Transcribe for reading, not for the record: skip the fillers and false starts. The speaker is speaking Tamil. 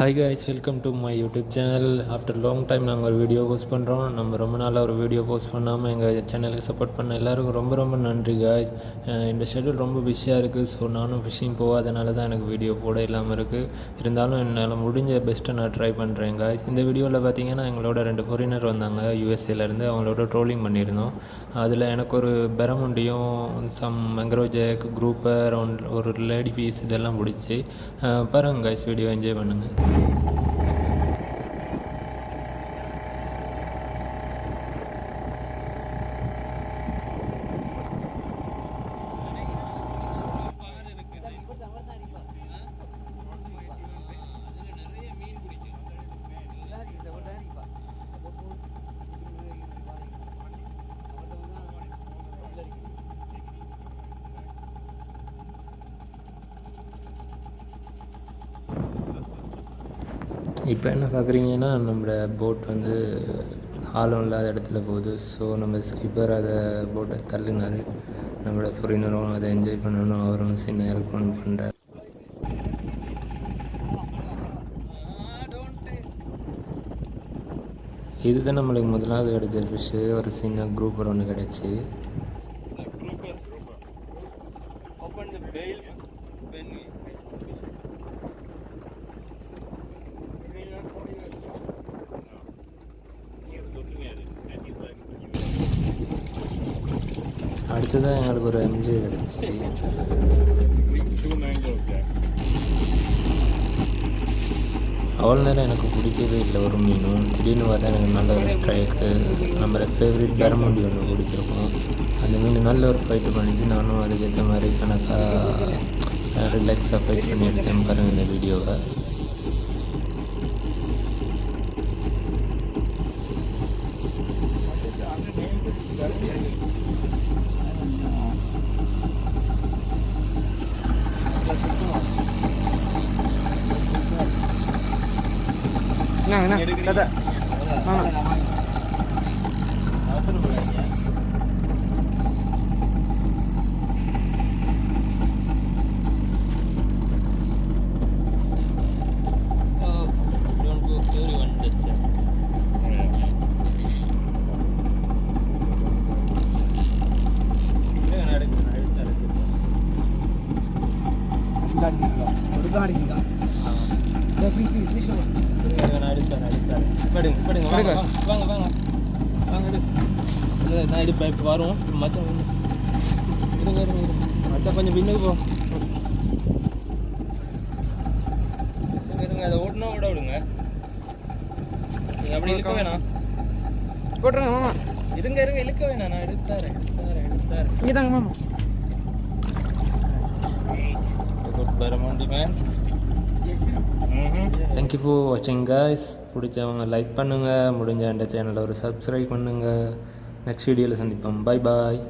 Hi guys, welcome to my YouTube channel. After long time நாங்கள் ஒரு வீடியோ போஸ்ட் பண்ணுறோம். நம்ம ரொம்ப நாளாக ஒரு வீடியோ போஸ்ட் பண்ணாமல் எங்கள் சேனலுக்கு சப்போர்ட் பண்ண எல்லாருக்கும் ரொம்ப ரொம்ப நன்றி காய்ஸ். இந்த ஷெட்யூல் ரொம்ப பிஸியாக இருக்குது. ஸோ நானும் ஃபிஷிங் போகாதனால தான் எனக்கு வீடியோ போட இல்லாமல் இருக்குது. இருந்தாலும் என்னால் முடிஞ்ச பெஸ்ட்டை நான் ட்ரை பண்ணுறேன் காய்ஸ். இந்த வீடியோவில் பார்த்தீங்கன்னா எங்களோட 2 ஃபாரினர் வந்தாங்க யூஎஸ்ஏலேருந்து. அவங்களோட ட்ரோலிங் பண்ணியிருந்தோம். அதில் எனக்கு ஒரு பெரமுண்டியும் சம் மெங்க்ரோஜேக் குரூப்பர் ஒரு லேடி பீஸ் இதெல்லாம் பிடிச்சி பாருங்கள் காய்ஸ். வீடியோ என்ஜாய் பண்ணுங்கள். இப்போ என்ன பார்க்குறீங்கன்னா, நம்மளோட போட் வந்து ஆழம் இல்லாத இடத்துல போகுது. ஸோ நம்ம ஸ்கிப்பர் அதை போட்டை தள்ளினார். நம்மளோட ஃபாரினரும் அதை என்ஜாய் பண்ணணும், அவரும் சின்ன ஹெல்ப் பண்ணுறார். இதுதான் நம்மளுக்கு முதலாவது கிடைச்ச ஃபிஷ்ஷு. ஒரு சின்ன குரூப்பர் ஒன்று கிடச்சி. அடுத்ததான் எங்களுக்கு ஒரு எம்ஜி கிடச்சி. அவ்வளோ நேரம் எனக்கு பிடிக்கவே இல்லை ஒரு மீனும். திடீர்னு பார்த்தா எனக்கு நல்ல ஒரு ஸ்ட்ரைக்கு. நம்மளோட ஃபேவரட் பெரமுண்டி ஒன்று பிடிச்சிருக்கோம். அந்த மீன் நல்ல ஒரு ஃபைட்டு பண்ணிச்சு. நானும் அதுக்கேற்ற மாதிரி கணக்காக ரிலாக்ஸாக ஃபைட் பண்ணி எடுத்தேன். பாருங்கள் இந்த வீடியோவை. Kata. Mana? Don't go everyone touch. நான் எடுப்பேன். இப்போ வரும் மச்சான். மச்சான் கொஞ்சம் பின்னுக்கு போ. இருங்க, அதை ஓட்டினா விட விடுங்க. நீங்கள் அப்படி இருக்க வேணாம். போட்டுருங்க மாமா. இருங்க இழுக்க வேணாம். நான் எடுத்தாரேன். இங்கே தாங்க மாமா. குட் பெரமுண்டி மேன். தேங்க்யூ ஃபார் வாட்சிங் காய்ஸ். பிடிச்சவங்க லைக் பண்ணுங்கள், முடிஞ்ச இந்த சேனலை ஒரு சப்ஸ்கிரைப் பண்ணுங்கள். நெக்ஸ்ட் வீடியோவில் சந்திப்போம். பாய் பாய்.